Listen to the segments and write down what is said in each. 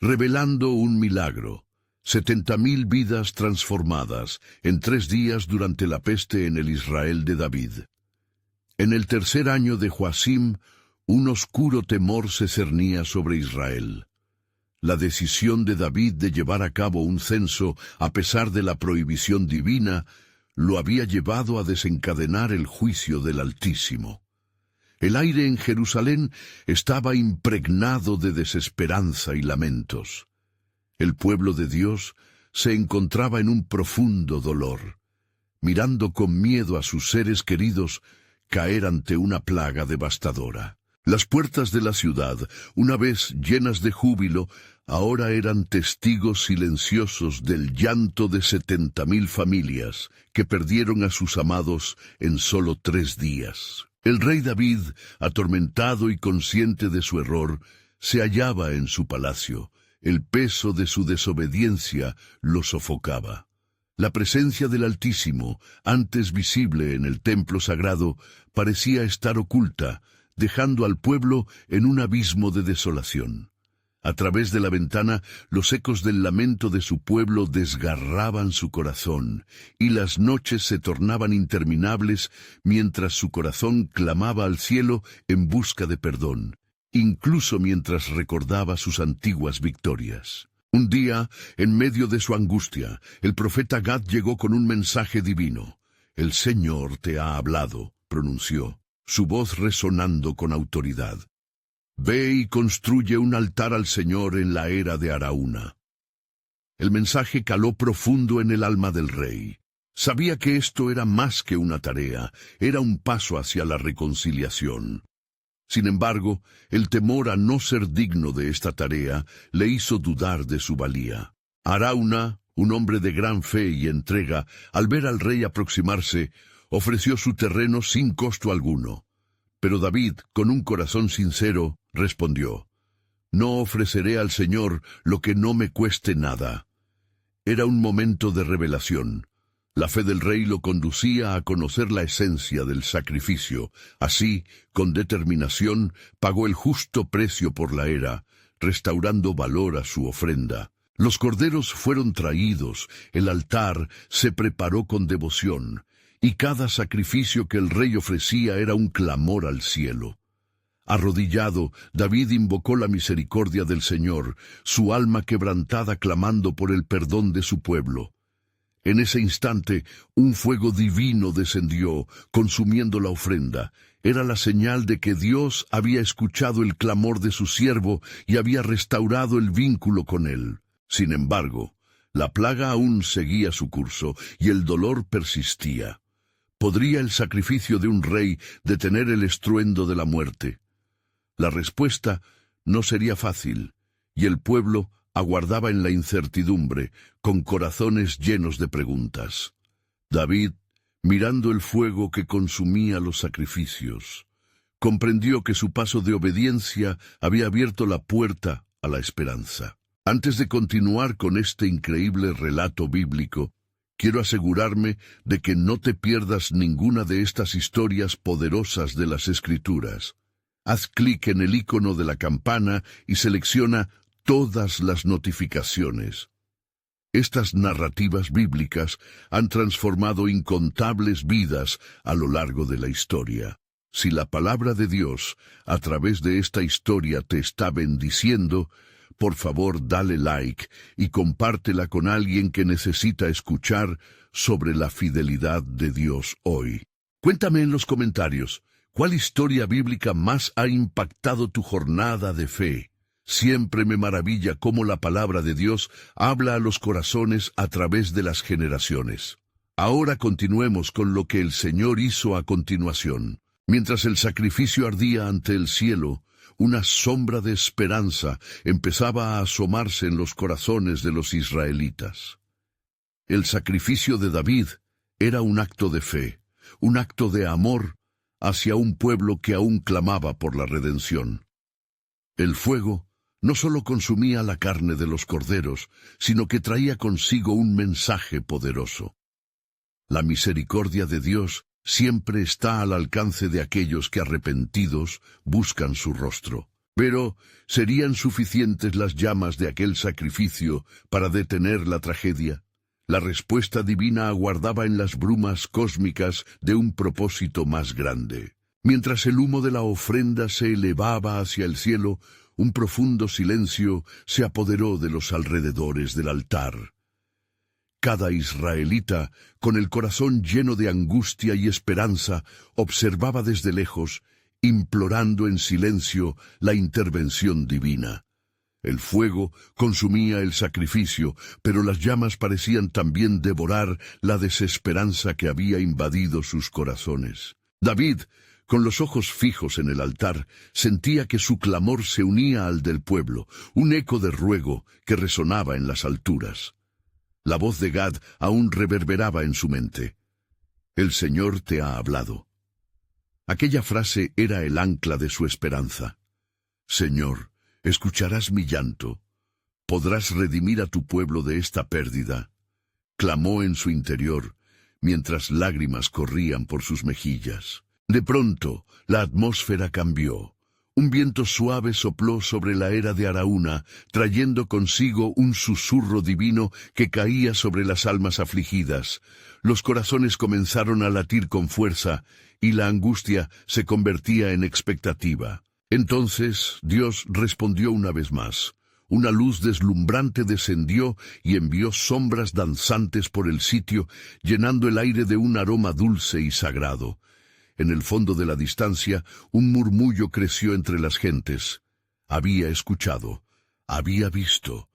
revelando un milagro. 70.000 vidas transformadas en 3 días durante la peste en el Israel de David. En el tercer año de Joacim, un oscuro temor se cernía sobre Israel. La decisión de David de llevar a cabo un censo, a pesar de la prohibición divina, lo había llevado a desencadenar el juicio del Altísimo. El aire en Jerusalén estaba impregnado de desesperanza y lamentos. El pueblo de Dios se encontraba en un profundo dolor, mirando con miedo a sus seres queridos caer ante una plaga devastadora. Las puertas de la ciudad, una vez llenas de júbilo, ahora eran testigos silenciosos del llanto de 70.000 familias que perdieron a sus amados en solo 3 días. El rey David, atormentado y consciente de su error, se hallaba en su palacio. El peso de su desobediencia lo sofocaba. La presencia del Altísimo, antes visible en el templo sagrado, parecía estar oculta, dejando al pueblo en un abismo de desolación. A través de la ventana, los ecos del lamento de su pueblo desgarraban su corazón, y las noches se tornaban interminables mientras su corazón clamaba al cielo en busca de perdón, incluso mientras recordaba sus antiguas victorias. Un día, en medio de su angustia, el profeta Gad llegó con un mensaje divino. «El Señor te ha hablado», pronunció, su voz resonando con autoridad. «Ve y construye un altar al Señor en la era de Araúna». El mensaje caló profundo en el alma del rey. Sabía que esto era más que una tarea, era un paso hacia la reconciliación. Sin embargo, el temor a no ser digno de esta tarea le hizo dudar de su valía. Araúna, un hombre de gran fe y entrega, al ver al rey aproximarse, ofreció su terreno sin costo alguno. Pero David, con un corazón sincero, respondió: «No ofreceré al Señor lo que no me cueste nada». Era un momento de revelación. La fe del rey lo conducía a conocer la esencia del sacrificio. Así, con determinación, pagó el justo precio por la era, restaurando valor a su ofrenda. Los corderos fueron traídos, el altar se preparó con devoción, y cada sacrificio que el rey ofrecía era un clamor al cielo. Arrodillado, David invocó la misericordia del Señor, su alma quebrantada clamando por el perdón de su pueblo. En ese instante, un fuego divino descendió, consumiendo la ofrenda. Era la señal de que Dios había escuchado el clamor de su siervo y había restaurado el vínculo con él. Sin embargo, la plaga aún seguía su curso y el dolor persistía. ¿Podría el sacrificio de un rey detener el estruendo de la muerte? La respuesta no sería fácil, y el pueblo aguardaba en la incertidumbre, con corazones llenos de preguntas. David, mirando el fuego que consumía los sacrificios, comprendió que su paso de obediencia había abierto la puerta a la esperanza. Antes de continuar con este increíble relato bíblico, quiero asegurarme de que no te pierdas ninguna de estas historias poderosas de las Escrituras. Haz clic en el icono de la campana y selecciona todas las notificaciones. Estas narrativas bíblicas han transformado incontables vidas a lo largo de la historia. Si la palabra de Dios, a través de esta historia, te está bendiciendo, por favor dale like y compártela con alguien que necesita escuchar sobre la fidelidad de Dios hoy. Cuéntame en los comentarios, ¿cuál historia bíblica más ha impactado tu jornada de fe? Siempre me maravilla cómo la palabra de Dios habla a los corazones a través de las generaciones. Ahora continuemos con lo que el Señor hizo a continuación. Mientras el sacrificio ardía ante el cielo, una sombra de esperanza empezaba a asomarse en los corazones de los israelitas. El sacrificio de David era un acto de fe, un acto de amor hacia un pueblo que aún clamaba por la redención. El fuego no solo consumía la carne de los corderos, sino que traía consigo un mensaje poderoso. La misericordia de Dios siempre está al alcance de aquellos que arrepentidos buscan su rostro. Pero, ¿serían suficientes las llamas de aquel sacrificio para detener la tragedia? La respuesta divina aguardaba en las brumas cósmicas de un propósito más grande. Mientras el humo de la ofrenda se elevaba hacia el cielo, un profundo silencio se apoderó de los alrededores del altar. Cada israelita, con el corazón lleno de angustia y esperanza, observaba desde lejos, implorando en silencio la intervención divina. El fuego consumía el sacrificio, pero las llamas parecían también devorar la desesperanza que había invadido sus corazones. David, con los ojos fijos en el altar, sentía que su clamor se unía al del pueblo, un eco de ruego que resonaba en las alturas. La voz de Gad aún reverberaba en su mente. «El Señor te ha hablado». Aquella frase era el ancla de su esperanza. «Señor, escucharás mi llanto. Podrás redimir a tu pueblo de esta pérdida», clamó en su interior, mientras lágrimas corrían por sus mejillas. De pronto, la atmósfera cambió. Un viento suave sopló sobre la era de Araúna, trayendo consigo un susurro divino que caía sobre las almas afligidas. Los corazones comenzaron a latir con fuerza, y la angustia se convertía en expectativa. Entonces Dios respondió una vez más. Una luz deslumbrante descendió y envió sombras danzantes por el sitio, llenando el aire de un aroma dulce y sagrado. En el fondo de la distancia, un murmullo creció entre las gentes. Había escuchado, había visto.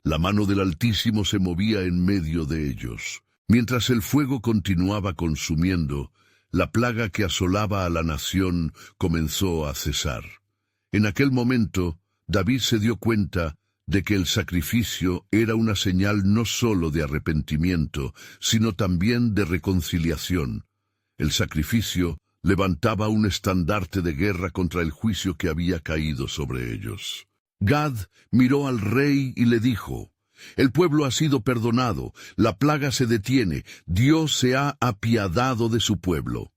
La mano del Altísimo se movía en medio de ellos. Mientras el fuego continuaba consumiendo, la plaga que asolaba a la nación comenzó a cesar. En aquel momento, David se dio cuenta de que el sacrificio era una señal no solo de arrepentimiento, sino también de reconciliación. El sacrificio levantaba un estandarte de guerra contra el juicio que había caído sobre ellos. Gad miró al rey y le dijo: «El pueblo ha sido perdonado, la plaga se detiene, Dios se ha apiadado de su pueblo».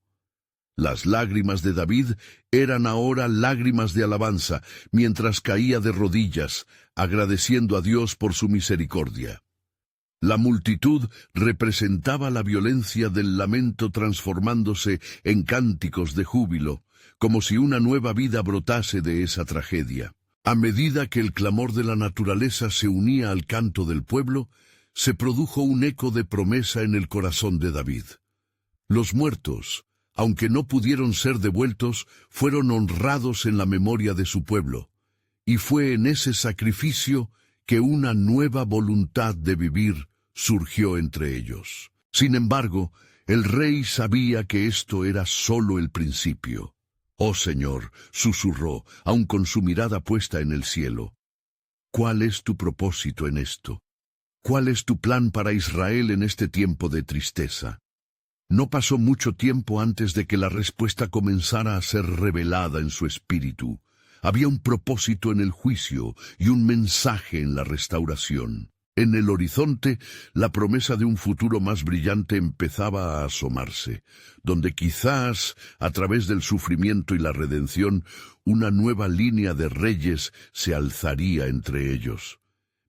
Las lágrimas de David eran ahora lágrimas de alabanza, mientras caía de rodillas, agradeciendo a Dios por su misericordia. La multitud representaba la violencia del lamento transformándose en cánticos de júbilo, como si una nueva vida brotase de esa tragedia. A medida que el clamor de la naturaleza se unía al canto del pueblo, se produjo un eco de promesa en el corazón de David. Los muertos, aunque no pudieron ser devueltos, fueron honrados en la memoria de su pueblo, y fue en ese sacrificio que una nueva voluntad de vivir surgió entre ellos. Sin embargo, el rey sabía que esto era solo el principio. «Oh Señor», susurró, aun con su mirada puesta en el cielo, «¿cuál es tu propósito en esto? ¿Cuál es tu plan para Israel en este tiempo de tristeza?» No pasó mucho tiempo antes de que la respuesta comenzara a ser revelada en su espíritu. Había un propósito en el juicio y un mensaje en la restauración. En el horizonte, la promesa de un futuro más brillante empezaba a asomarse, donde quizás, a través del sufrimiento y la redención, una nueva línea de reyes se alzaría entre ellos.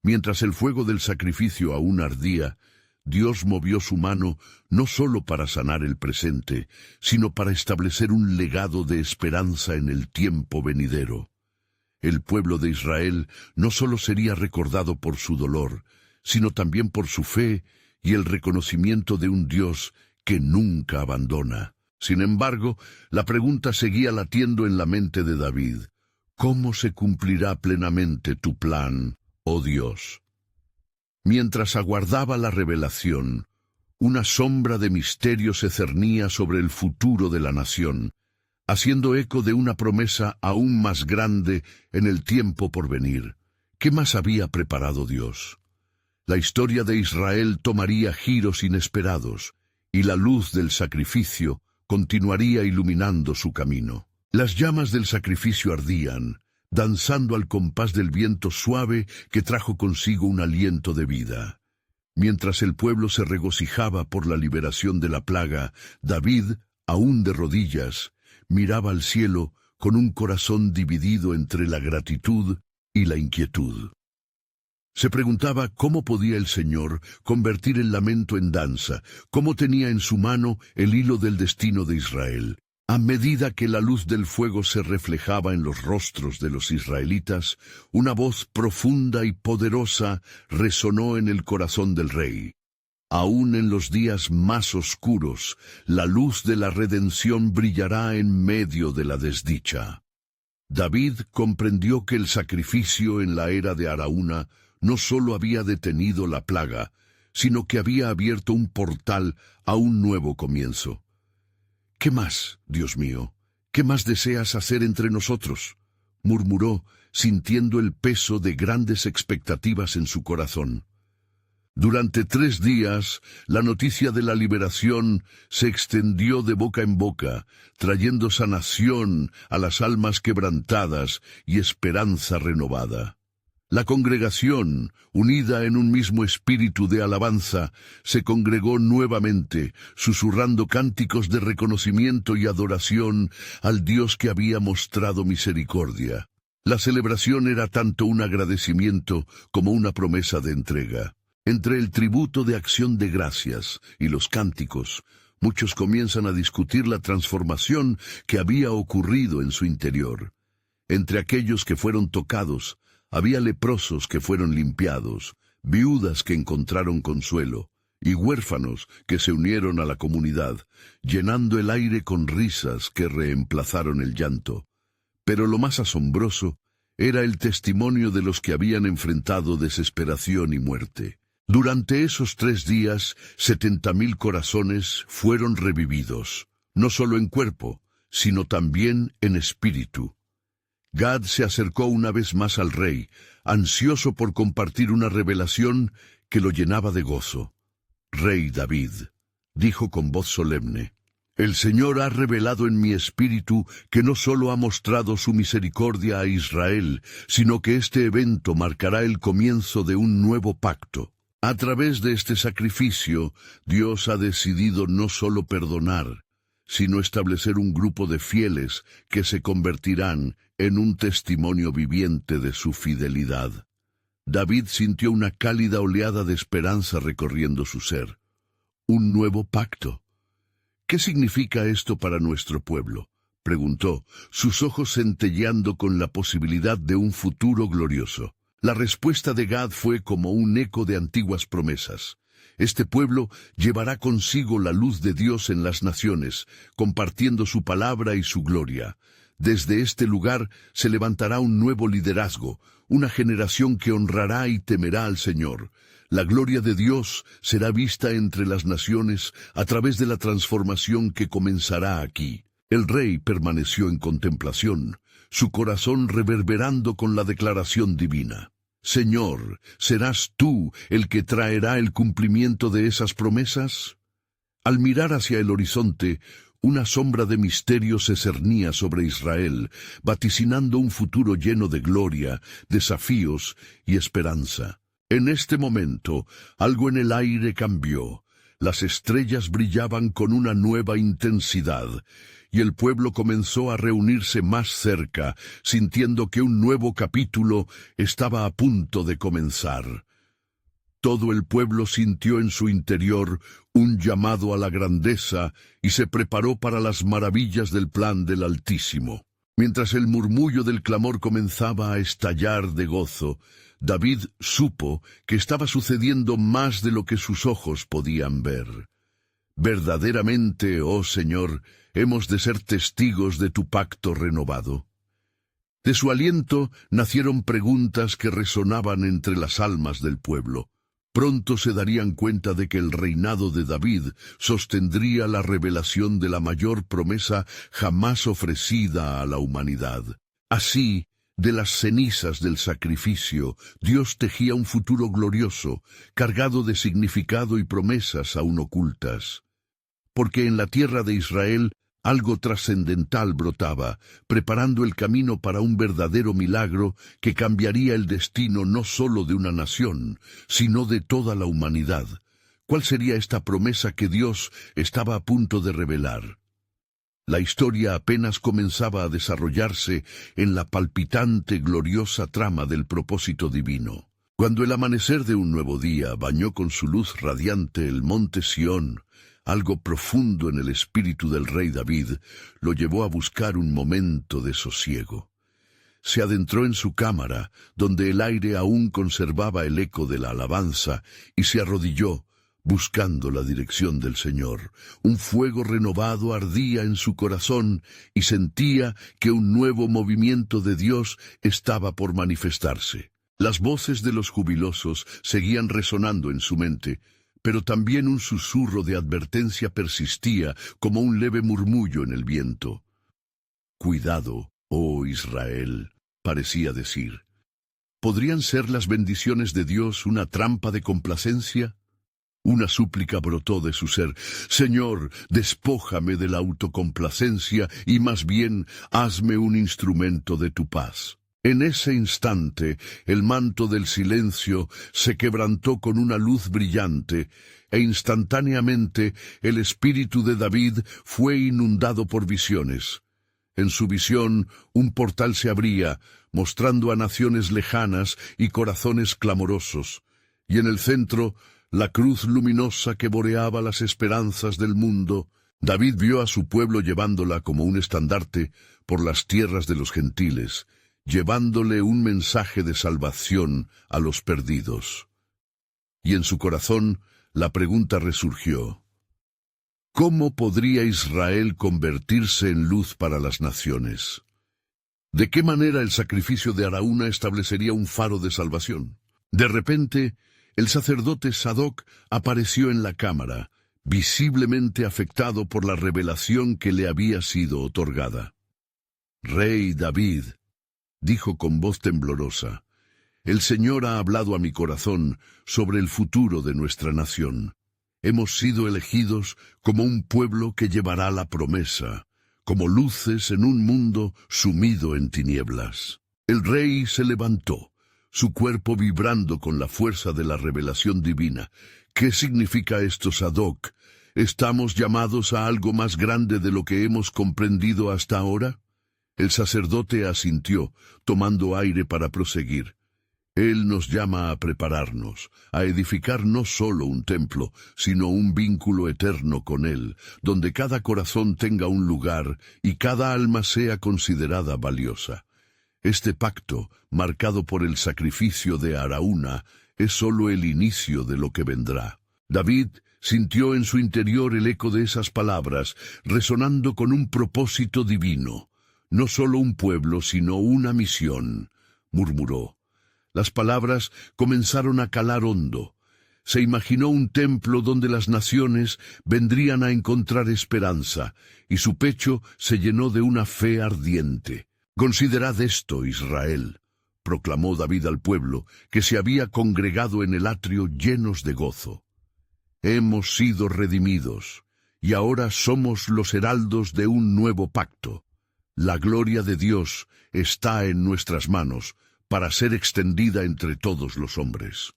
Mientras el fuego del sacrificio aún ardía, Dios movió su mano no solo para sanar el presente, sino para establecer un legado de esperanza en el tiempo venidero. El pueblo de Israel no solo sería recordado por su dolor, sino también por su fe y el reconocimiento de un Dios que nunca abandona. Sin embargo, la pregunta seguía latiendo en la mente de David: ¿cómo se cumplirá plenamente tu plan, oh Dios? Mientras aguardaba la revelación, una sombra de misterio se cernía sobre el futuro de la nación, haciendo eco de una promesa aún más grande en el tiempo por venir. ¿Qué más había preparado Dios? La historia de Israel tomaría giros inesperados, y la luz del sacrificio continuaría iluminando su camino. Las llamas del sacrificio ardían, danzando al compás del viento suave que trajo consigo un aliento de vida. Mientras el pueblo se regocijaba por la liberación de la plaga, David, aún de rodillas, miraba al cielo con un corazón dividido entre la gratitud y la inquietud. Se preguntaba cómo podía el Señor convertir el lamento en danza, cómo tenía en su mano el hilo del destino de Israel. A medida que la luz del fuego se reflejaba en los rostros de los israelitas, una voz profunda y poderosa resonó en el corazón del rey. Aún en los días más oscuros, la luz de la redención brillará en medio de la desdicha. David comprendió que el sacrificio en la era de Araúna no solo había detenido la plaga, sino que había abierto un portal a un nuevo comienzo. «¿Qué más, Dios mío? ¿Qué más deseas hacer entre nosotros?», murmuró, sintiendo el peso de grandes expectativas en su corazón. Durante 3 días, la noticia de la liberación se extendió de boca en boca, trayendo sanación a las almas quebrantadas y esperanza renovada. La congregación, unida en un mismo espíritu de alabanza, se congregó nuevamente, susurrando cánticos de reconocimiento y adoración al Dios que había mostrado misericordia. La celebración era tanto un agradecimiento como una promesa de entrega. Entre el tributo de acción de gracias y los cánticos, muchos comienzan a discutir la transformación que había ocurrido en su interior. Entre aquellos que fueron tocados, había leprosos que fueron limpiados, viudas que encontraron consuelo, y huérfanos que se unieron a la comunidad, llenando el aire con risas que reemplazaron el llanto. Pero lo más asombroso era el testimonio de los que habían enfrentado desesperación y muerte. Durante esos 3 días, 70,000 corazones fueron revividos, no solo en cuerpo, sino también en espíritu. Gad se acercó una vez más al rey, ansioso por compartir una revelación que lo llenaba de gozo. «Rey David», dijo con voz solemne, «el Señor ha revelado en mi espíritu que no solo ha mostrado su misericordia a Israel, sino que este evento marcará el comienzo de un nuevo pacto. A través de este sacrificio, Dios ha decidido no solo perdonar, sino establecer un grupo de fieles que se convertirán en un testimonio viviente de su fidelidad». David sintió una cálida oleada de esperanza recorriendo su ser. ¿Un nuevo pacto? «¿Qué significa esto para nuestro pueblo?», preguntó, sus ojos centelleando con la posibilidad de un futuro glorioso. La respuesta de Gad fue como un eco de antiguas promesas. Este pueblo llevará consigo la luz de Dios en las naciones, compartiendo su palabra y su gloria. Desde este lugar se levantará un nuevo liderazgo, una generación que honrará y temerá al Señor. La gloria de Dios será vista entre las naciones a través de la transformación que comenzará aquí. El rey permaneció en contemplación, su corazón reverberando con la declaración divina. «Señor, ¿serás tú el que traerá el cumplimiento de esas promesas?». Al mirar hacia el horizonte, una sombra de misterio se cernía sobre Israel, vaticinando un futuro lleno de gloria, desafíos y esperanza. En este momento, algo en el aire cambió. Las estrellas brillaban con una nueva intensidad, y el pueblo comenzó a reunirse más cerca, sintiendo que un nuevo capítulo estaba a punto de comenzar. Todo el pueblo sintió en su interior un llamado a la grandeza y se preparó para las maravillas del plan del Altísimo. Mientras el murmullo del clamor comenzaba a estallar de gozo, David supo que estaba sucediendo más de lo que sus ojos podían ver. «Verdaderamente, oh Señor, hemos de ser testigos de tu pacto renovado». De su aliento nacieron preguntas que resonaban entre las almas del pueblo. Pronto se darían cuenta de que el reinado de David sostendría la revelación de la mayor promesa jamás ofrecida a la humanidad. Así, de las cenizas del sacrificio, Dios tejía un futuro glorioso, cargado de significado y promesas aún ocultas. Porque en la tierra de Israel algo trascendental brotaba, preparando el camino para un verdadero milagro que cambiaría el destino no solo de una nación, sino de toda la humanidad. ¿Cuál sería esta promesa que Dios estaba a punto de revelar? La historia apenas comenzaba a desarrollarse en la palpitante, gloriosa trama del propósito divino. Cuando el amanecer de un nuevo día bañó con su luz radiante el monte Sión, algo profundo en el espíritu del rey David lo llevó a buscar un momento de sosiego. Se adentró en su cámara, donde el aire aún conservaba el eco de la alabanza, y se arrodilló, buscando la dirección del Señor. Un fuego renovado ardía en su corazón y sentía que un nuevo movimiento de Dios estaba por manifestarse. Las voces de los jubilosos seguían resonando en su mente, pero también un susurro de advertencia persistía como un leve murmullo en el viento. «Cuidado, oh Israel», parecía decir. ¿Podrían ser las bendiciones de Dios una trampa de complacencia? Una súplica brotó de su ser. «Señor, despójame de la autocomplacencia y más bien hazme un instrumento de tu paz». En ese instante, el manto del silencio se quebrantó con una luz brillante, e instantáneamente el espíritu de David fue inundado por visiones. En su visión, un portal se abría, mostrando a naciones lejanas y corazones clamorosos, y en el centro, la cruz luminosa que boreaba las esperanzas del mundo. David vio a su pueblo llevándola como un estandarte por las tierras de los gentiles, llevándole un mensaje de salvación a los perdidos. Y en su corazón la pregunta resurgió: ¿cómo podría Israel convertirse en luz para las naciones? ¿De qué manera el sacrificio de Araúna establecería un faro de salvación? De repente, el sacerdote Sadoc apareció en la cámara, visiblemente afectado por la revelación que le había sido otorgada. «Rey David», dijo con voz temblorosa, «el Señor ha hablado a mi corazón sobre el futuro de nuestra nación. Hemos sido elegidos como un pueblo que llevará la promesa, como luces en un mundo sumido en tinieblas». El rey se levantó, su cuerpo vibrando con la fuerza de la revelación divina. «¿Qué significa esto, Sadoc? ¿Estamos llamados a algo más grande de lo que hemos comprendido hasta ahora?» El sacerdote asintió, tomando aire para proseguir. «Él nos llama a prepararnos, a edificar no solo un templo, sino un vínculo eterno con Él, donde cada corazón tenga un lugar y cada alma sea considerada valiosa. Este pacto, marcado por el sacrificio de Araúna, es solo el inicio de lo que vendrá». David sintió en su interior el eco de esas palabras, resonando con un propósito divino. «No solo un pueblo, sino una misión», murmuró. Las palabras comenzaron a calar hondo. Se imaginó un templo donde las naciones vendrían a encontrar esperanza, y su pecho se llenó de una fe ardiente. «Considerad esto, Israel», proclamó David al pueblo, que se había congregado en el atrio llenos de gozo. «Hemos sido redimidos, y ahora somos los heraldos de un nuevo pacto. La gloria de Dios está en nuestras manos para ser extendida entre todos los hombres».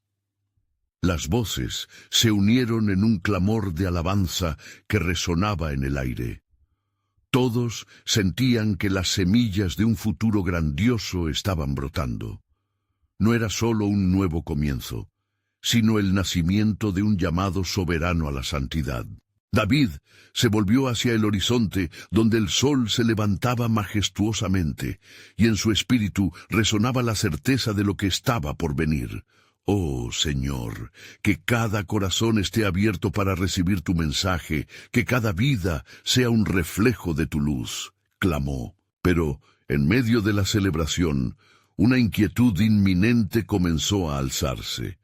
Las voces se unieron en un clamor de alabanza que resonaba en el aire. Todos sentían que las semillas de un futuro grandioso estaban brotando. No era solo un nuevo comienzo, sino el nacimiento de un llamado soberano a la santidad. David se volvió hacia el horizonte, donde el sol se levantaba majestuosamente, y en su espíritu resonaba la certeza de lo que estaba por venir. «Oh, Señor, que cada corazón esté abierto para recibir tu mensaje, que cada vida sea un reflejo de tu luz», clamó. Pero, en medio de la celebración, una inquietud inminente comenzó a alzarse.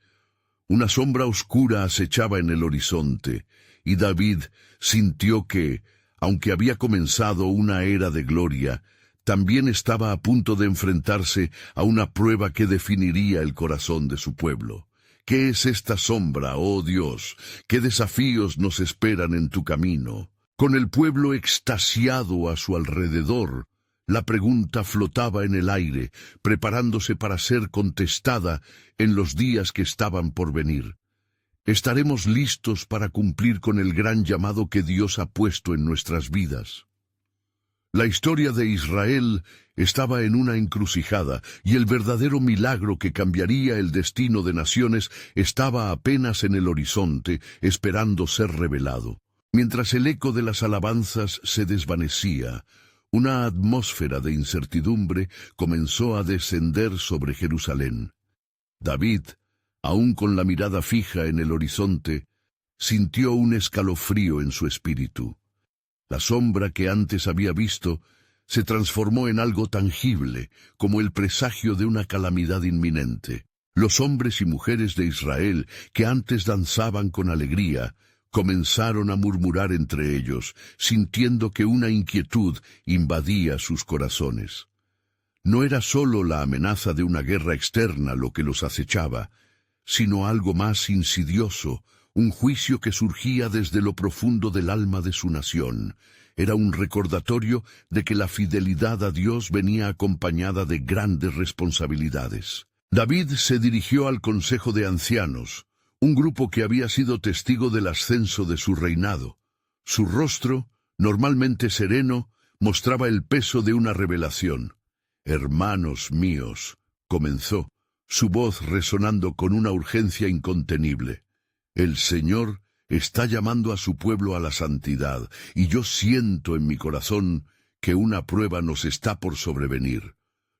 Una sombra oscura acechaba en el horizonte, y David sintió que, aunque había comenzado una era de gloria, también estaba a punto de enfrentarse a una prueba que definiría el corazón de su pueblo. «¿Qué es esta sombra, oh Dios? ¿Qué desafíos nos esperan en tu camino?» Con el pueblo extasiado a su alrededor, la pregunta flotaba en el aire, preparándose para ser contestada en los días que estaban por venir. ¿Estaremos listos para cumplir con el gran llamado que Dios ha puesto en nuestras vidas? La historia de Israel estaba en una encrucijada, y el verdadero milagro que cambiaría el destino de naciones estaba apenas en el horizonte, esperando ser revelado. Mientras el eco de las alabanzas se desvanecía, una atmósfera de incertidumbre comenzó a descender sobre Jerusalén. David, aún con la mirada fija en el horizonte, sintió un escalofrío en su espíritu. La sombra que antes había visto se transformó en algo tangible, como el presagio de una calamidad inminente. Los hombres y mujeres de Israel, que antes danzaban con alegría, comenzaron a murmurar entre ellos, sintiendo que una inquietud invadía sus corazones. No era solo la amenaza de una guerra externa lo que los acechaba, sino algo más insidioso, un juicio que surgía desde lo profundo del alma de su nación. Era un recordatorio de que la fidelidad a Dios venía acompañada de grandes responsabilidades. David se dirigió al Consejo de Ancianos, un grupo que había sido testigo del ascenso de su reinado. Su rostro, normalmente sereno, mostraba el peso de una revelación. «Hermanos míos», comenzó, su voz resonando con una urgencia incontenible. «El Señor está llamando a su pueblo a la santidad, y yo siento en mi corazón que una prueba nos está por sobrevenir.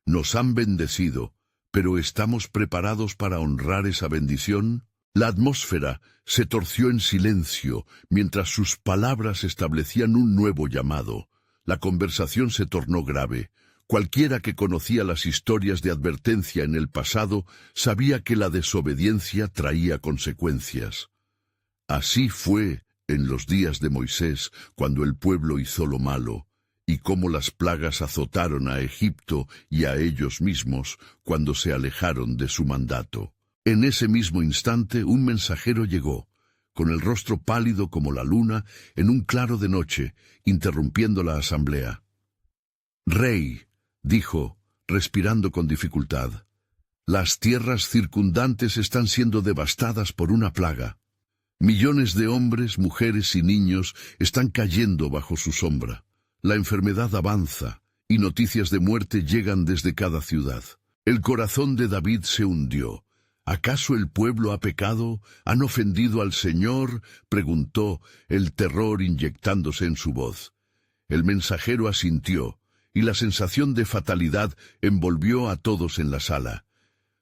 Nos han bendecido, pero ¿estamos preparados para honrar esa bendición?» La atmósfera se torció en silencio mientras sus palabras establecían un nuevo llamado. La conversación se tornó grave. Cualquiera que conocía las historias de advertencia en el pasado sabía que la desobediencia traía consecuencias. Así fue en los días de Moisés, cuando el pueblo hizo lo malo, y cómo las plagas azotaron a Egipto y a ellos mismos cuando se alejaron de su mandato. En ese mismo instante un mensajero llegó, con el rostro pálido como la luna, en un claro de noche, interrumpiendo la asamblea. «Rey», dijo, respirando con dificultad, «las tierras circundantes están siendo devastadas por una plaga. Millones de hombres, mujeres y niños están cayendo bajo su sombra. La enfermedad avanza, y noticias de muerte llegan desde cada ciudad». El corazón de David se hundió. «¿Acaso el pueblo ha pecado? ¿Han ofendido al Señor?», preguntó, el terror inyectándose en su voz. El mensajero asintió, y la sensación de fatalidad envolvió a todos en la sala.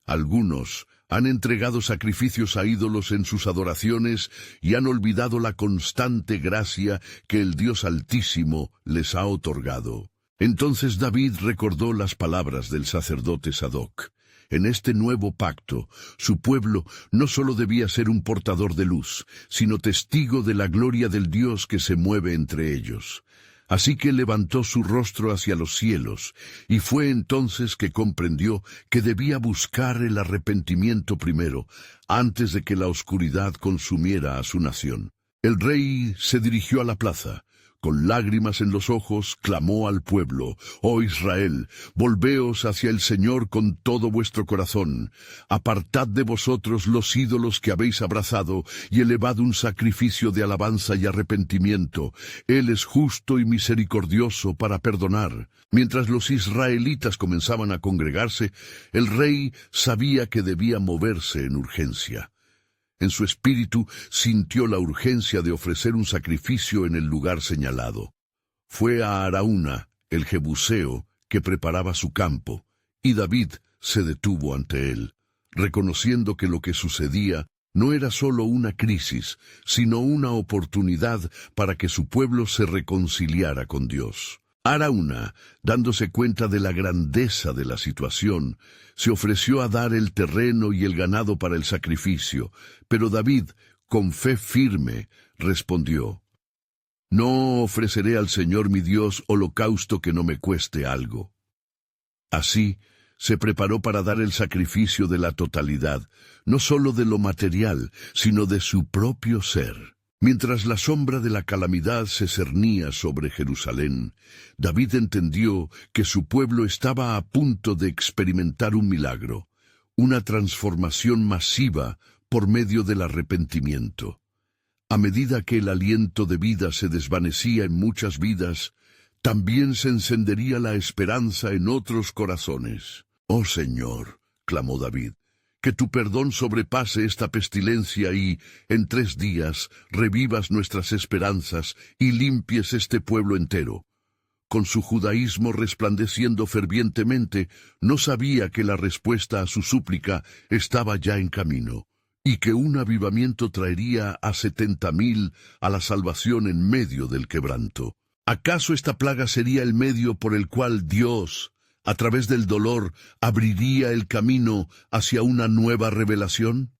Algunos han entregado sacrificios a ídolos en sus adoraciones y han olvidado la constante gracia que el Dios Altísimo les ha otorgado. Entonces David recordó las palabras del sacerdote Sadoc. En este nuevo pacto, su pueblo no solo debía ser un portador de luz, sino testigo de la gloria del Dios que se mueve entre ellos. Así que levantó su rostro hacia los cielos, y fue entonces que comprendió que debía buscar el arrepentimiento primero, antes de que la oscuridad consumiera a su nación. El rey se dirigió a la plaza. Con lágrimas en los ojos, clamó al pueblo: «Oh Israel, volveos hacia el Señor con todo vuestro corazón. Apartad de vosotros los ídolos que habéis abrazado, y elevad un sacrificio de alabanza y arrepentimiento. Él es justo y misericordioso para perdonar». Mientras los israelitas comenzaban a congregarse, el rey sabía que debía moverse en urgencia. En su espíritu sintió la urgencia de ofrecer un sacrificio en el lugar señalado. Fue a Araúna, el jebuseo, que preparaba su campo, y David se detuvo ante él, reconociendo que lo que sucedía no era solo una crisis, sino una oportunidad para que su pueblo se reconciliara con Dios. Araúna, dándose cuenta de la grandeza de la situación, se ofreció a dar el terreno y el ganado para el sacrificio, pero David, con fe firme, respondió: «No ofreceré al Señor mi Dios holocausto que no me cueste algo». Así, se preparó para dar el sacrificio de la totalidad, no solo de lo material, sino de su propio ser. Mientras la sombra de la calamidad se cernía sobre Jerusalén, David entendió que su pueblo estaba a punto de experimentar un milagro, una transformación masiva por medio del arrepentimiento. A medida que el aliento de vida se desvanecía en muchas vidas, también se encendería la esperanza en otros corazones. «Oh Señor», clamó David, «que tu perdón sobrepase esta pestilencia y, en 3 días, revivas nuestras esperanzas y limpies este pueblo entero». Con su judaísmo resplandeciendo fervientemente, no sabía que la respuesta a su súplica estaba ya en camino, y que un avivamiento traería a 70,000 a la salvación en medio del quebranto. ¿Acaso esta plaga sería el medio por el cual Dios, a través del dolor, abriría el camino hacia una nueva revelación?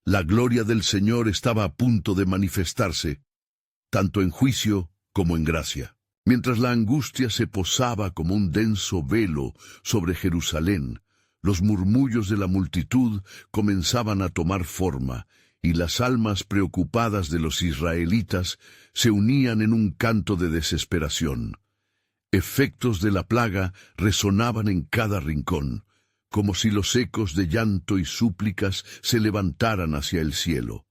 La gloria del Señor estaba a punto de manifestarse, tanto en juicio como en gracia. Mientras la angustia se posaba como un denso velo sobre Jerusalén, los murmullos de la multitud comenzaban a tomar forma, y las almas preocupadas de los israelitas se unían en un canto de desesperación. Efectos de la plaga resonaban en cada rincón, como si los ecos de llanto y súplicas se levantaran hacia el cielo.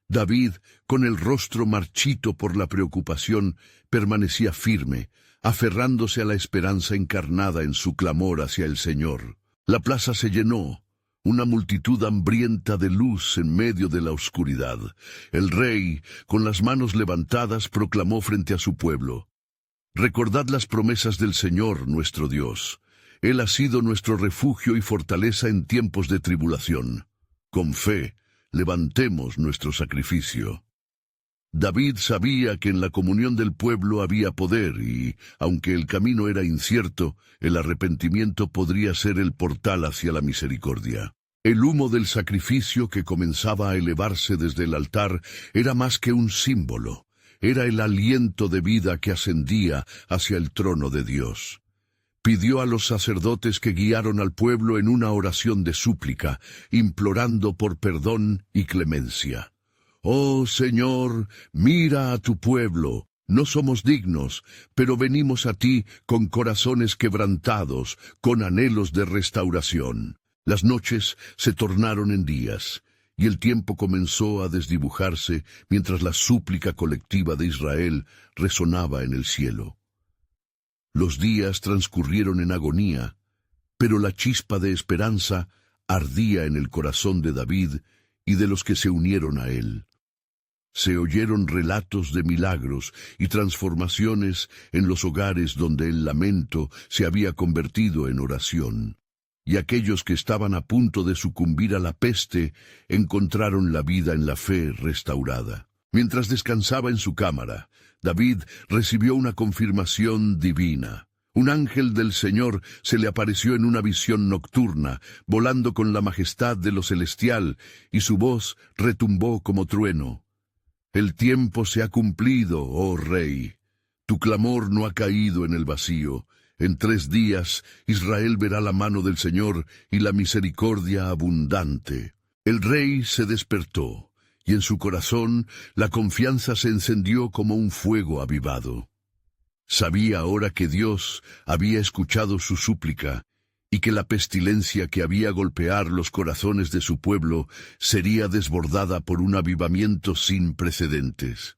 David, con el rostro marchito por la preocupación, permanecía firme, aferrándose a la esperanza encarnada en su clamor hacia el Señor. La plaza se llenó, una multitud hambrienta de luz en medio de la oscuridad. El rey, con las manos levantadas, proclamó frente a su pueblo: «Recordad las promesas del Señor nuestro Dios. Él ha sido nuestro refugio y fortaleza en tiempos de tribulación. Con fe, levantemos nuestro sacrificio». David sabía que en la comunión del pueblo había poder y, aunque el camino era incierto, el arrepentimiento podría ser el portal hacia la misericordia. El humo del sacrificio que comenzaba a elevarse desde el altar era más que un símbolo, era el aliento de vida que ascendía hacia el trono de Dios. Pidió a los sacerdotes que guiaron al pueblo en una oración de súplica, implorando por perdón y clemencia. «Oh Señor, mira a tu pueblo. No somos dignos, pero venimos a ti con corazones quebrantados, con anhelos de restauración». Las noches se tornaron en días, y el tiempo comenzó a desdibujarse mientras la súplica colectiva de Israel resonaba en el cielo. Los días transcurrieron en agonía, pero la chispa de esperanza ardía en el corazón de David y de los que se unieron a él. Se oyeron relatos de milagros y transformaciones en los hogares donde el lamento se había convertido en oración, y aquellos que estaban a punto de sucumbir a la peste encontraron la vida en la fe restaurada. Mientras descansaba en su cámara, David recibió una confirmación divina. Un ángel del Señor se le apareció en una visión nocturna, volando con la majestad de lo celestial, y su voz retumbó como trueno. «El tiempo se ha cumplido, oh Rey. Tu clamor no ha caído en el vacío. En 3 días Israel verá la mano del Señor y la misericordia abundante». El rey se despertó, y en su corazón la confianza se encendió como un fuego avivado. Sabía ahora que Dios había escuchado su súplica y que la pestilencia que había golpear los corazones de su pueblo sería desbordada por un avivamiento sin precedentes.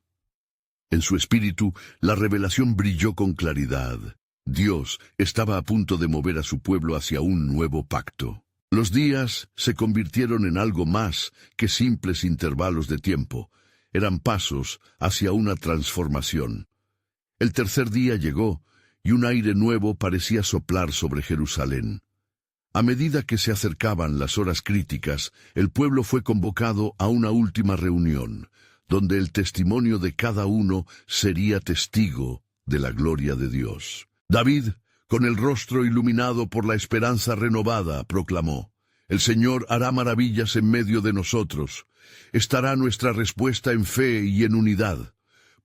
En su espíritu, la revelación brilló con claridad. Dios estaba a punto de mover a su pueblo hacia un nuevo pacto. Los días se convirtieron en algo más que simples intervalos de tiempo. Eran pasos hacia una transformación. El 3er día llegó, y un aire nuevo parecía soplar sobre Jerusalén. A medida que se acercaban las horas críticas, el pueblo fue convocado a una última reunión, donde el testimonio de cada uno sería testigo de la gloria de Dios. David, con el rostro iluminado por la esperanza renovada, proclamó: «El Señor hará maravillas en medio de nosotros. Estará nuestra respuesta en fe y en unidad.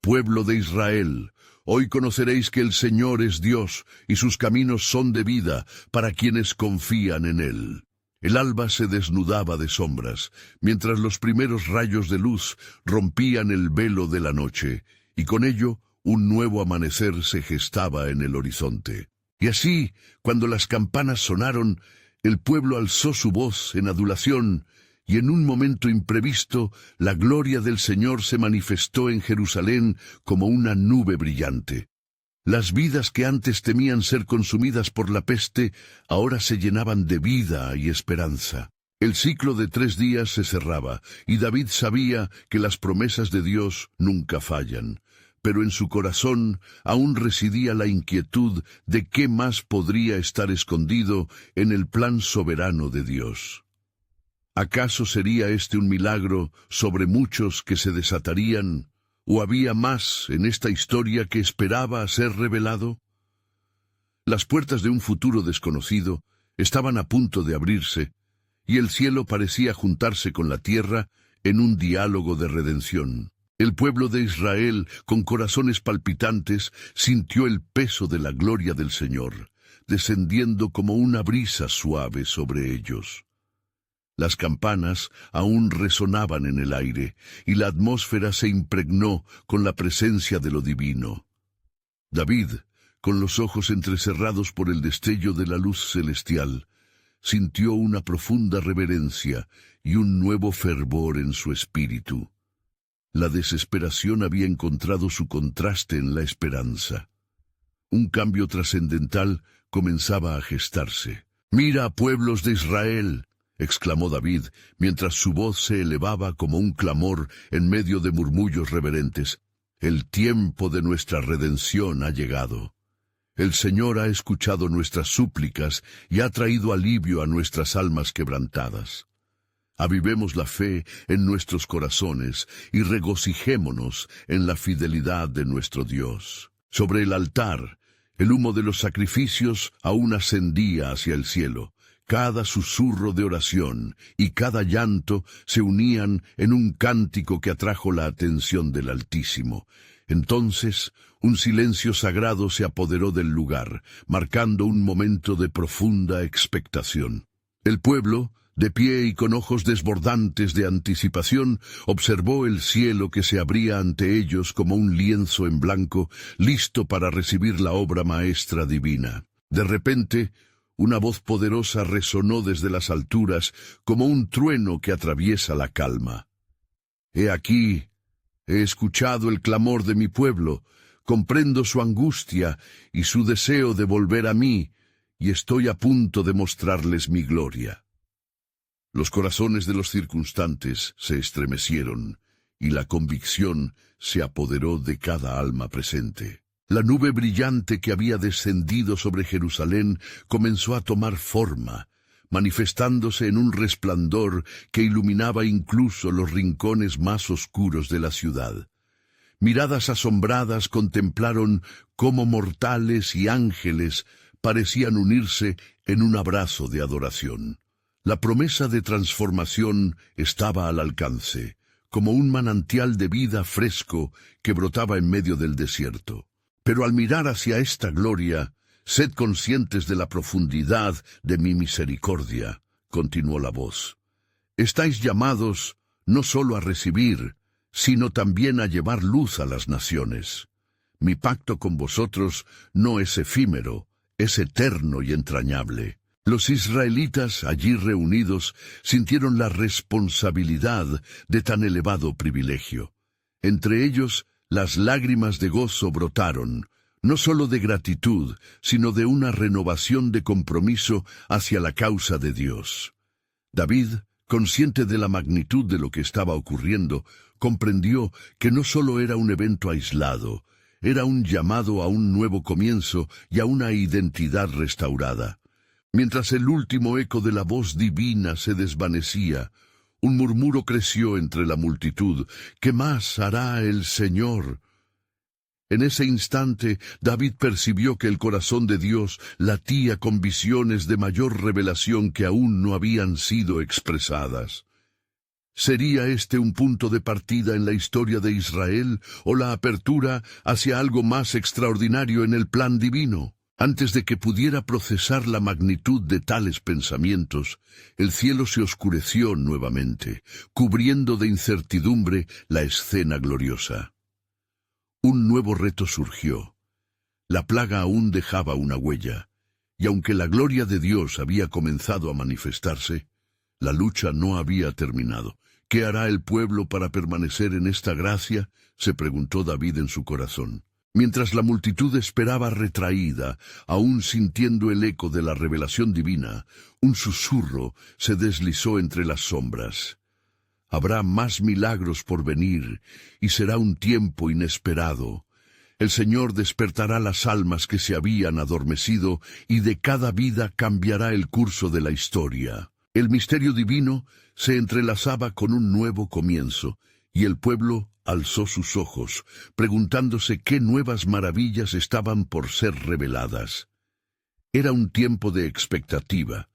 Pueblo de Israel, hoy conoceréis que el Señor es Dios y sus caminos son de vida para quienes confían en Él». El alba se desnudaba de sombras, mientras los primeros rayos de luz rompían el velo de la noche, y con ello un nuevo amanecer se gestaba en el horizonte. Y así, cuando las campanas sonaron, el pueblo alzó su voz en adulación, y en un momento imprevisto, la gloria del Señor se manifestó en Jerusalén como una nube brillante. Las vidas que antes temían ser consumidas por la peste, ahora se llenaban de vida y esperanza. El ciclo de 3 días se cerraba, y David sabía que las promesas de Dios nunca fallan. Pero en su corazón aún residía la inquietud de qué más podría estar escondido en el plan soberano de Dios. ¿Acaso sería este un milagro sobre muchos que se desatarían? ¿O había más en esta historia que esperaba a ser revelado? Las puertas de un futuro desconocido estaban a punto de abrirse, y el cielo parecía juntarse con la tierra en un diálogo de redención. El pueblo de Israel, con corazones palpitantes, sintió el peso de la gloria del Señor, descendiendo como una brisa suave sobre ellos. Las campanas aún resonaban en el aire, y la atmósfera se impregnó con la presencia de lo divino. David, con los ojos entrecerrados por el destello de la luz celestial, sintió una profunda reverencia y un nuevo fervor en su espíritu. La desesperación había encontrado su contraste en la esperanza. Un cambio trascendental comenzaba a gestarse. «Mira, pueblos de Israel», exclamó David, mientras su voz se elevaba como un clamor en medio de murmullos reverentes. «El tiempo de nuestra redención ha llegado. El Señor ha escuchado nuestras súplicas y ha traído alivio a nuestras almas quebrantadas. Avivemos la fe en nuestros corazones y regocijémonos en la fidelidad de nuestro Dios». Sobre el altar, el humo de los sacrificios aún ascendía hacia el cielo. Cada susurro de oración y cada llanto se unían en un cántico que atrajo la atención del Altísimo. Entonces, un silencio sagrado se apoderó del lugar, marcando un momento de profunda expectación. El pueblo, de pie y con ojos desbordantes de anticipación, observó el cielo que se abría ante ellos como un lienzo en blanco, listo para recibir la obra maestra divina. De repente, una voz poderosa resonó desde las alturas como un trueno que atraviesa la calma. «He aquí, he escuchado el clamor de mi pueblo, comprendo su angustia y su deseo de volver a mí, y estoy a punto de mostrarles mi gloria». Los corazones de los circunstantes se estremecieron, y la convicción se apoderó de cada alma presente. La nube brillante que había descendido sobre Jerusalén comenzó a tomar forma, manifestándose en un resplandor que iluminaba incluso los rincones más oscuros de la ciudad. Miradas asombradas contemplaron cómo mortales y ángeles parecían unirse en un abrazo de adoración. La promesa de transformación estaba al alcance, como un manantial de vida fresco que brotaba en medio del desierto. Pero al mirar hacia esta gloria, sed conscientes de la profundidad de mi misericordia, continuó la voz. Estáis llamados no solo a recibir, sino también a llevar luz a las naciones. Mi pacto con vosotros no es efímero, es eterno y entrañable. Los israelitas allí reunidos sintieron la responsabilidad de tan elevado privilegio. Entre ellos, las lágrimas de gozo brotaron, no solo de gratitud, sino de una renovación de compromiso hacia la causa de Dios. David, consciente de la magnitud de lo que estaba ocurriendo, comprendió que no solo era un evento aislado, era un llamado a un nuevo comienzo y a una identidad restaurada. Mientras el último eco de la voz divina se desvanecía, un murmuro creció entre la multitud. «¿Qué más hará el Señor?». En ese instante, David percibió que el corazón de Dios latía con visiones de mayor revelación que aún no habían sido expresadas. ¿Sería este un punto de partida en la historia de Israel o la apertura hacia algo más extraordinario en el plan divino? Antes de que pudiera procesar la magnitud de tales pensamientos, el cielo se oscureció nuevamente, cubriendo de incertidumbre la escena gloriosa. Un nuevo reto surgió. La plaga aún dejaba una huella, y aunque la gloria de Dios había comenzado a manifestarse, la lucha no había terminado. «¿Qué hará el pueblo para permanecer en esta gracia?», se preguntó David en su corazón. Mientras la multitud esperaba retraída, aún sintiendo el eco de la revelación divina, un susurro se deslizó entre las sombras. Habrá más milagros por venir, y será un tiempo inesperado. El Señor despertará las almas que se habían adormecido, y de cada vida cambiará el curso de la historia. El misterio divino se entrelazaba con un nuevo comienzo, y el pueblo alzó sus ojos, preguntándose qué nuevas maravillas estaban por ser reveladas. Era un tiempo de expectativa,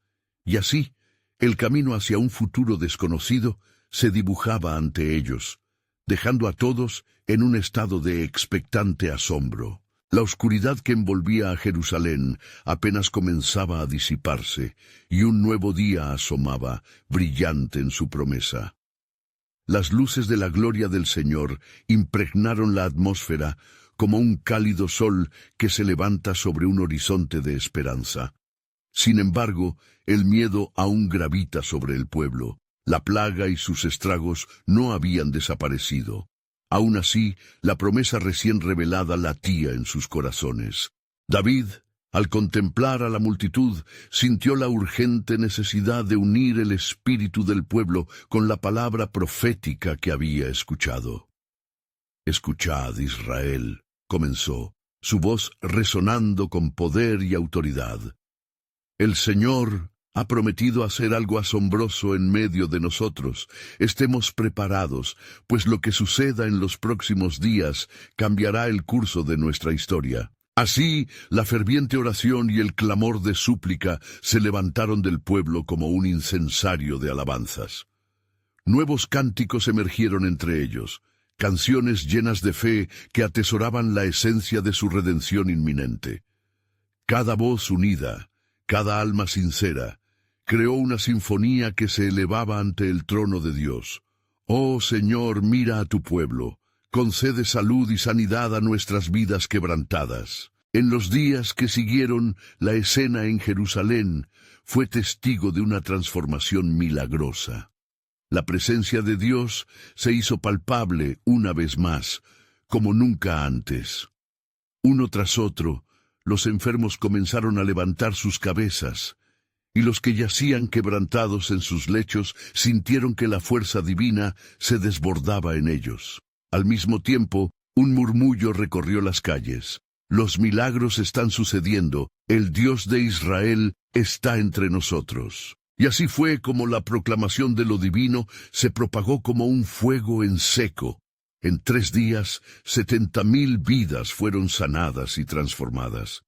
y así, el camino hacia un futuro desconocido se dibujaba ante ellos, dejando a todos en un estado de expectante asombro. La oscuridad que envolvía a Jerusalén apenas comenzaba a disiparse, y un nuevo día asomaba, brillante en su promesa. Las luces de la gloria del Señor impregnaron la atmósfera como un cálido sol que se levanta sobre un horizonte de esperanza. Sin embargo, el miedo aún gravita sobre el pueblo. La plaga y sus estragos no habían desaparecido. Aún así, la promesa recién revelada latía en sus corazones. David, al contemplar a la multitud, sintió la urgente necesidad de unir el espíritu del pueblo con la palabra profética que había escuchado. «Escuchad, Israel», comenzó, su voz resonando con poder y autoridad. «El Señor ha prometido hacer algo asombroso en medio de nosotros. Estemos preparados, pues lo que suceda en los próximos días cambiará el curso de nuestra historia». Así, la ferviente oración y el clamor de súplica se levantaron del pueblo como un incensario de alabanzas. Nuevos cánticos emergieron entre ellos, canciones llenas de fe que atesoraban la esencia de su redención inminente. Cada voz unida, cada alma sincera, creó una sinfonía que se elevaba ante el trono de Dios. «Oh Señor, mira a tu pueblo. Concede salud y sanidad a nuestras vidas quebrantadas». En los días que siguieron, la escena en Jerusalén fue testigo de una transformación milagrosa. La presencia de Dios se hizo palpable una vez más, como nunca antes. Uno tras otro, los enfermos comenzaron a levantar sus cabezas, y los que yacían quebrantados en sus lechos sintieron que la fuerza divina se desbordaba en ellos. Al mismo tiempo, un murmullo recorrió las calles. «Los milagros están sucediendo, el Dios de Israel está entre nosotros». Y así fue como la proclamación de lo divino se propagó como un fuego en seco. En 3 días, 70,000 vidas fueron sanadas y transformadas.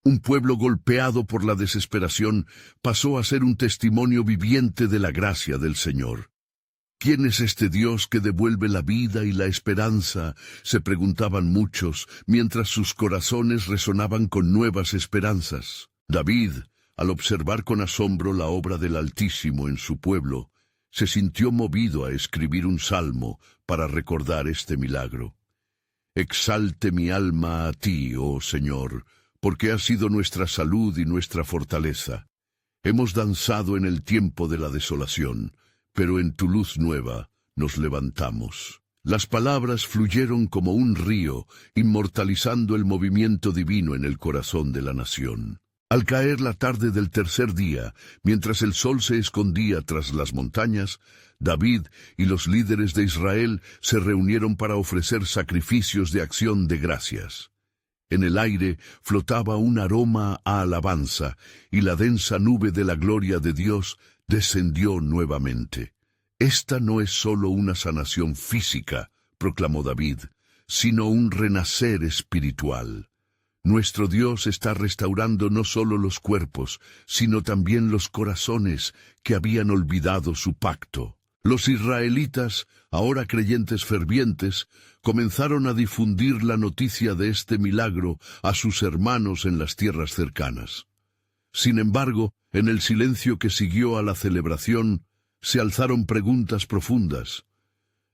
Un pueblo golpeado por la desesperación pasó a ser un testimonio viviente de la gracia del Señor. «¿Quién es este Dios que devuelve la vida y la esperanza?», se preguntaban muchos, mientras sus corazones resonaban con nuevas esperanzas. David, al observar con asombro la obra del Altísimo en su pueblo, se sintió movido a escribir un salmo para recordar este milagro. «Exalte mi alma a ti, oh Señor, porque has sido nuestra salud y nuestra fortaleza. Hemos danzado en el tiempo de la desolación, pero en tu luz nueva nos levantamos». Las palabras fluyeron como un río, inmortalizando el movimiento divino en el corazón de la nación. Al caer la tarde del 3er día, mientras el sol se escondía tras las montañas, David y los líderes de Israel se reunieron para ofrecer sacrificios de acción de gracias. En el aire flotaba un aroma a alabanza, y la densa nube de la gloria de Dios descendió nuevamente. «Esta no es solo una sanación física», proclamó David, «sino un renacer espiritual. Nuestro Dios está restaurando no solo los cuerpos, sino también los corazones que habían olvidado su pacto». Los israelitas, ahora creyentes fervientes, comenzaron a difundir la noticia de este milagro a sus hermanos en las tierras cercanas. Sin embargo, en el silencio que siguió a la celebración, se alzaron preguntas profundas.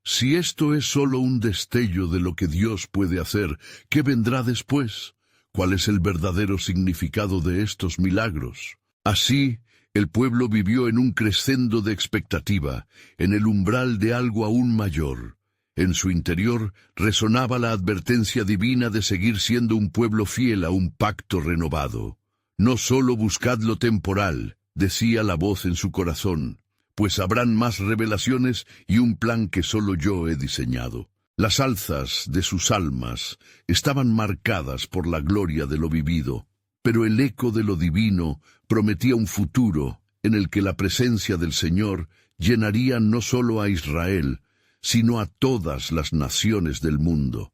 Si esto es solo un destello de lo que Dios puede hacer, ¿qué vendrá después? ¿Cuál es el verdadero significado de estos milagros? Así, el pueblo vivió en un crescendo de expectativa, en el umbral de algo aún mayor. En su interior resonaba la advertencia divina de seguir siendo un pueblo fiel a un pacto renovado. No solo buscad lo temporal, decía la voz en su corazón, pues habrán más revelaciones y un plan que solo yo he diseñado. Las alzas de sus almas estaban marcadas por la gloria de lo vivido, pero el eco de lo divino prometía un futuro en el que la presencia del Señor llenaría no solo a Israel, sino a todas las naciones del mundo.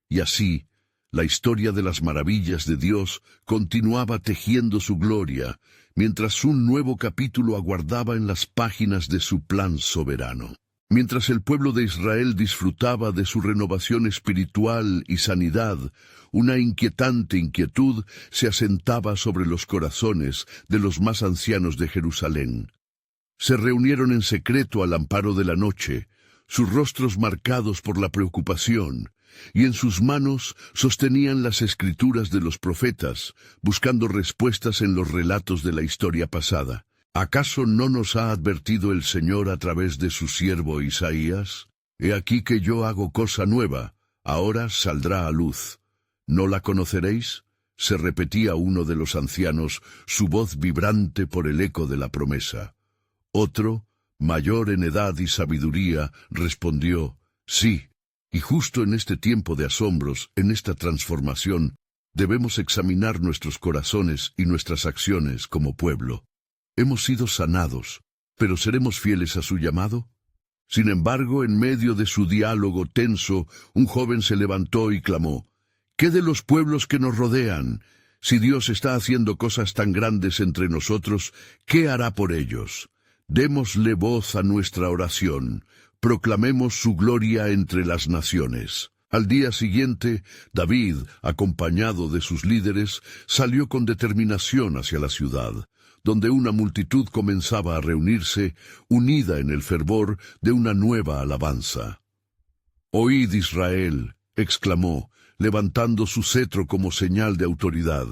Y así, la historia de las maravillas de Dios continuaba tejiendo su gloria, mientras un nuevo capítulo aguardaba en las páginas de su plan soberano. Mientras el pueblo de Israel disfrutaba de su renovación espiritual y sanidad, una inquietante inquietud se asentaba sobre los corazones de los más ancianos de Jerusalén. Se reunieron en secreto al amparo de la noche, sus rostros marcados por la preocupación, y en sus manos sostenían las escrituras de los profetas, buscando respuestas en los relatos de la historia pasada. ¿Acaso no nos ha advertido el Señor a través de su siervo Isaías? He aquí que yo hago cosa nueva, ahora saldrá a luz. ¿No la conoceréis? Se repetía uno de los ancianos, su voz vibrante por el eco de la promesa. Otro, mayor en edad y sabiduría, respondió, sí. Y justo en este tiempo de asombros, en esta transformación, debemos examinar nuestros corazones y nuestras acciones como pueblo. Hemos sido sanados, pero ¿seremos fieles a su llamado? Sin embargo, en medio de su diálogo tenso, un joven se levantó y clamó, ¿qué de los pueblos que nos rodean? Si Dios está haciendo cosas tan grandes entre nosotros, ¿qué hará por ellos? Démosle voz a nuestra oración, proclamemos su gloria entre las naciones. Al día siguiente, David, acompañado de sus líderes, salió con determinación hacia la ciudad, donde una multitud comenzaba a reunirse, unida en el fervor de una nueva alabanza. «Oíd, Israel», exclamó, levantando su cetro como señal de autoridad.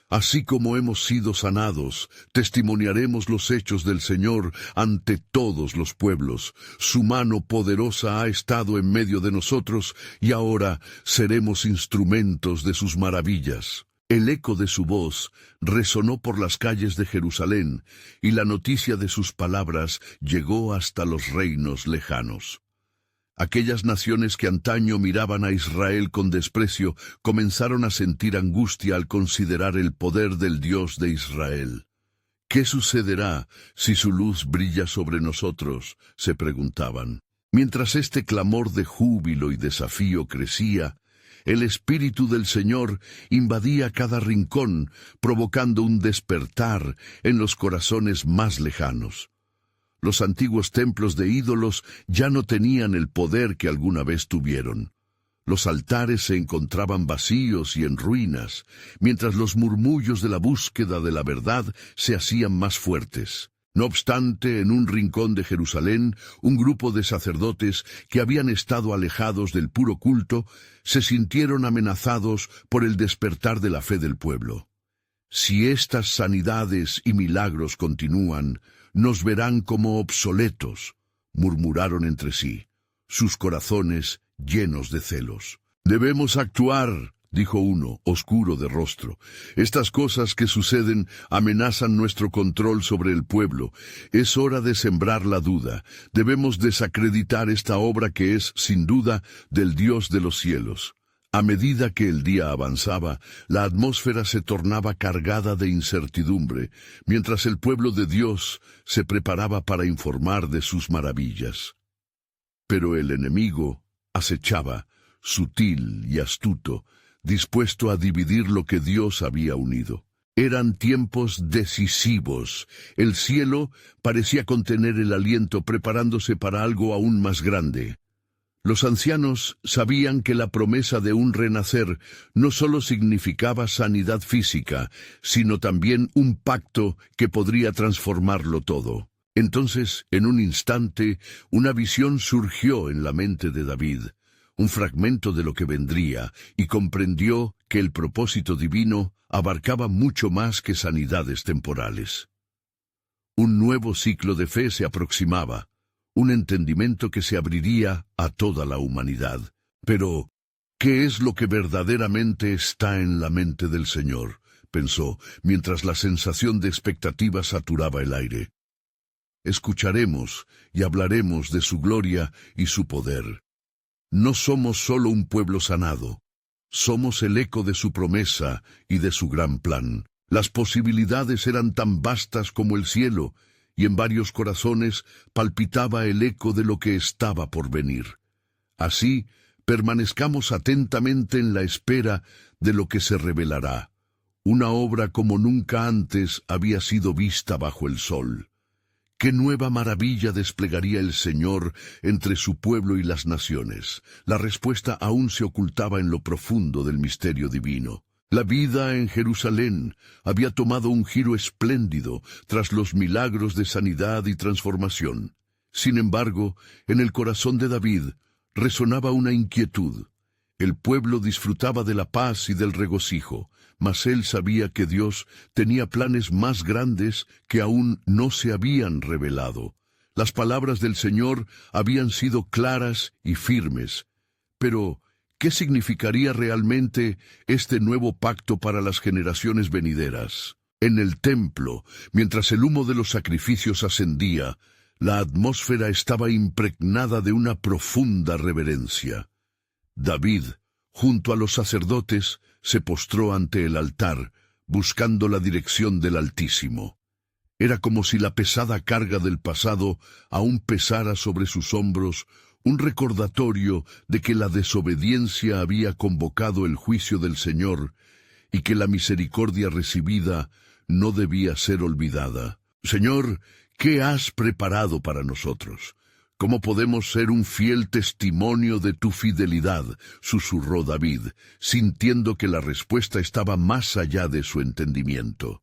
«Así como hemos sido sanados, testimoniaremos los hechos del Señor ante todos los pueblos. Su mano poderosa ha estado en medio de nosotros, y ahora seremos instrumentos de sus maravillas». El eco de su voz resonó por las calles de Jerusalén, y la noticia de sus palabras llegó hasta los reinos lejanos. Aquellas naciones que antaño miraban a Israel con desprecio comenzaron a sentir angustia al considerar el poder del Dios de Israel. ¿Qué sucederá si su luz brilla sobre nosotros?, se preguntaban. Mientras este clamor de júbilo y desafío crecía, el Espíritu del Señor invadía cada rincón, provocando un despertar en los corazones más lejanos. Los antiguos templos de ídolos ya no tenían el poder que alguna vez tuvieron. Los altares se encontraban vacíos y en ruinas, mientras los murmullos de la búsqueda de la verdad se hacían más fuertes. No obstante, en un rincón de Jerusalén, un grupo de sacerdotes que habían estado alejados del puro culto se sintieron amenazados por el despertar de la fe del pueblo. Si estas sanidades y milagros continúan, nos verán como obsoletos, murmuraron entre sí, sus corazones llenos de celos. Debemos actuar, dijo uno, oscuro de rostro. Estas cosas que suceden amenazan nuestro control sobre el pueblo. Es hora de sembrar la duda. Debemos desacreditar esta obra que es, sin duda, del Dios de los cielos. A medida que el día avanzaba, la atmósfera se tornaba cargada de incertidumbre, mientras el pueblo de Dios se preparaba para informar de sus maravillas. Pero el enemigo acechaba, sutil y astuto, dispuesto a dividir lo que Dios había unido. Eran tiempos decisivos. El cielo parecía contener el aliento preparándose para algo aún más grande. Los ancianos sabían que la promesa de un renacer no solo significaba sanidad física, sino también un pacto que podría transformarlo todo. Entonces, en un instante, una visión surgió en la mente de David, un fragmento de lo que vendría, y comprendió que el propósito divino abarcaba mucho más que sanidades temporales. Un nuevo ciclo de fe se aproximaba, un entendimiento que se abriría a toda la humanidad. Pero, ¿qué es lo que verdaderamente está en la mente del Señor?, pensó, mientras la sensación de expectativa saturaba el aire. Escucharemos y hablaremos de su gloria y su poder. No somos solo un pueblo sanado. Somos el eco de su promesa y de su gran plan. Las posibilidades eran tan vastas como el cielo, y en varios corazones palpitaba el eco de lo que estaba por venir. Así, permanezcamos atentamente en la espera de lo que se revelará. Una obra como nunca antes había sido vista bajo el sol. ¿Qué nueva maravilla desplegaría el Señor entre su pueblo y las naciones? La respuesta aún se ocultaba en lo profundo del misterio divino. La vida en Jerusalén había tomado un giro espléndido tras los milagros de sanidad y transformación. Sin embargo, en el corazón de David resonaba una inquietud. El pueblo disfrutaba de la paz y del regocijo, mas él sabía que Dios tenía planes más grandes que aún no se habían revelado. Las palabras del Señor habían sido claras y firmes. Pero, ¿qué significaría realmente este nuevo pacto para las generaciones venideras? En el templo, mientras el humo de los sacrificios ascendía, la atmósfera estaba impregnada de una profunda reverencia. David, junto a los sacerdotes, se postró ante el altar, buscando la dirección del Altísimo. Era como si la pesada carga del pasado aún pesara sobre sus hombros, un recordatorio de que la desobediencia había convocado el juicio del Señor y que la misericordia recibida no debía ser olvidada. Señor, ¿qué has preparado para nosotros? ¿Cómo podemos ser un fiel testimonio de tu fidelidad?, susurró David, sintiendo que la respuesta estaba más allá de su entendimiento.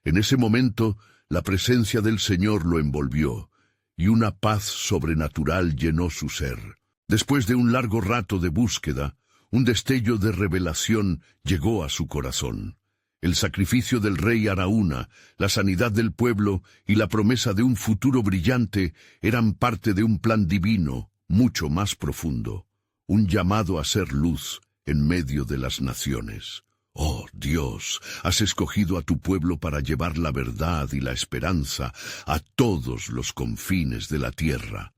En ese momento, la presencia del Señor lo envolvió, y una paz sobrenatural llenó su ser. Después de un largo rato de búsqueda, un destello de revelación llegó a su corazón. El sacrificio del rey Araúna, la sanidad del pueblo y la promesa de un futuro brillante eran parte de un plan divino, mucho más profundo, un llamado a ser luz en medio de las naciones. Oh Dios, has escogido a tu pueblo para llevar la verdad y la esperanza a todos los confines de la tierra.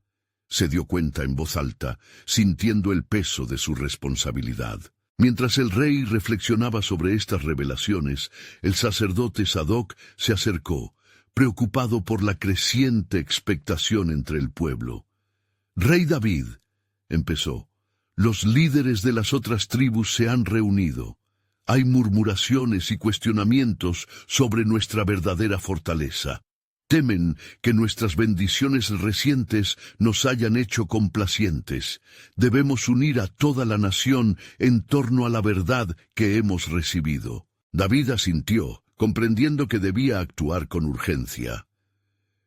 Se dio cuenta en voz alta, sintiendo el peso de su responsabilidad. Mientras el rey reflexionaba sobre estas revelaciones, el sacerdote Sadoc se acercó, preocupado por la creciente expectación entre el pueblo. «Rey David», empezó, «los líderes de las otras tribus se han reunido. Hay murmuraciones y cuestionamientos sobre nuestra verdadera fortaleza. Temen que nuestras bendiciones recientes nos hayan hecho complacientes. Debemos unir a toda la nación en torno a la verdad que hemos recibido». David asintió, comprendiendo que debía actuar con urgencia.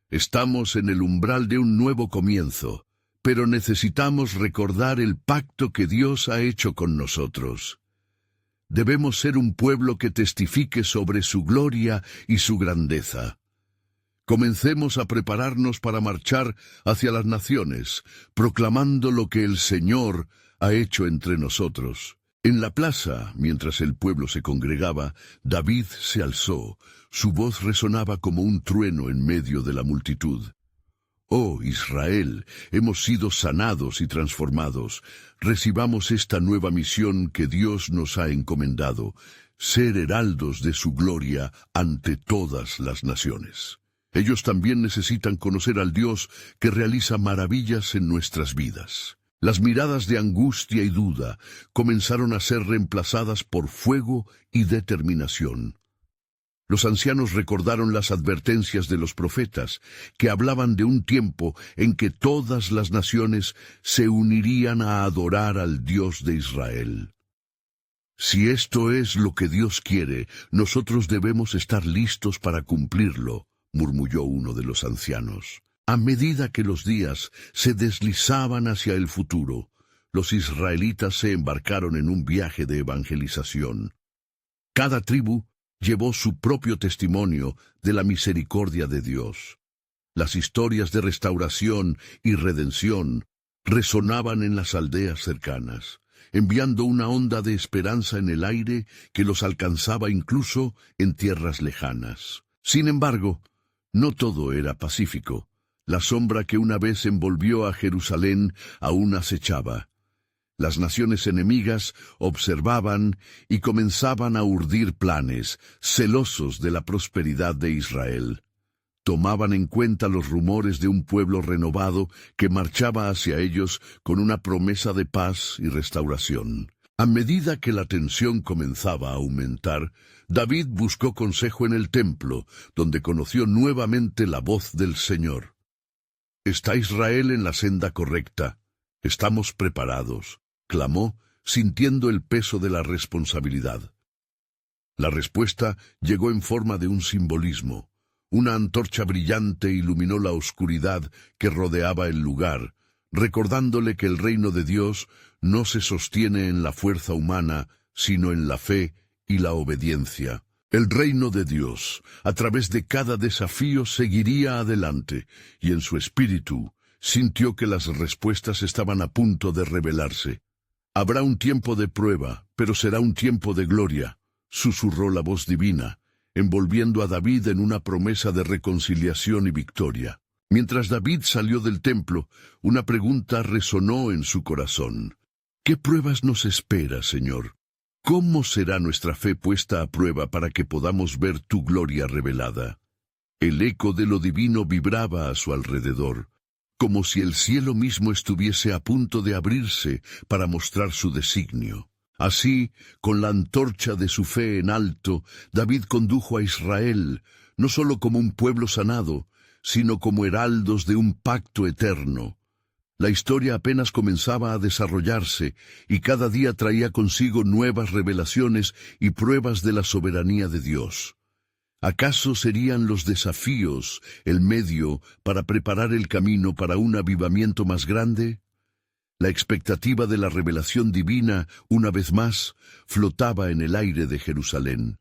«Estamos en el umbral de un nuevo comienzo, pero necesitamos recordar el pacto que Dios ha hecho con nosotros. Debemos ser un pueblo que testifique sobre su gloria y su grandeza. Comencemos a prepararnos para marchar hacia las naciones, proclamando lo que el Señor ha hecho entre nosotros». En la plaza, mientras el pueblo se congregaba, David se alzó. Su voz resonaba como un trueno en medio de la multitud. «Oh Israel, hemos sido sanados y transformados. Recibamos esta nueva misión que Dios nos ha encomendado, ser heraldos de su gloria ante todas las naciones». Ellos también necesitan conocer al Dios que realiza maravillas en nuestras vidas. Las miradas de angustia y duda comenzaron a ser reemplazadas por fuego y determinación. Los ancianos recordaron las advertencias de los profetas, que hablaban de un tiempo en que todas las naciones se unirían a adorar al Dios de Israel. «Si esto es lo que Dios quiere, nosotros debemos estar listos para cumplirlo», murmulló uno de los ancianos. A medida que los días se deslizaban hacia el futuro, los israelitas se embarcaron en un viaje de evangelización. Cada tribu llevó su propio testimonio de la misericordia de Dios. Las historias de restauración y redención resonaban en las aldeas cercanas, enviando una onda de esperanza en el aire que los alcanzaba incluso en tierras lejanas. Sin embargo, no todo era pacífico. La sombra que una vez envolvió a Jerusalén aún acechaba. Las naciones enemigas observaban y comenzaban a urdir planes, celosos de la prosperidad de Israel. Tomaban en cuenta los rumores de un pueblo renovado que marchaba hacia ellos con una promesa de paz y restauración. A medida que la tensión comenzaba a aumentar, David buscó consejo en el templo, donde conoció nuevamente la voz del Señor. «¿Está Israel en la senda correcta? Estamos preparados», clamó, sintiendo el peso de la responsabilidad. La respuesta llegó en forma de un simbolismo. Una antorcha brillante iluminó la oscuridad que rodeaba el lugar, recordándole que el reino de Dios no se sostiene en la fuerza humana, sino en la fe y la obediencia. El reino de Dios, a través de cada desafío, seguiría adelante, y en su espíritu sintió que las respuestas estaban a punto de revelarse. «Habrá un tiempo de prueba, pero será un tiempo de gloria», susurró la voz divina, envolviendo a David en una promesa de reconciliación y victoria. Mientras David salió del templo, una pregunta resonó en su corazón. «¿Qué pruebas nos espera, Señor? ¿Cómo será nuestra fe puesta a prueba para que podamos ver tu gloria revelada?» El eco de lo divino vibraba a su alrededor, como si el cielo mismo estuviese a punto de abrirse para mostrar su designio. Así, con la antorcha de su fe en alto, David condujo a Israel, no solo como un pueblo sanado, sino como heraldos de un pacto eterno. La historia apenas comenzaba a desarrollarse, y cada día traía consigo nuevas revelaciones y pruebas de la soberanía de Dios. ¿Acaso serían los desafíos el medio para preparar el camino para un avivamiento más grande? La expectativa de la revelación divina, una vez más, flotaba en el aire de Jerusalén.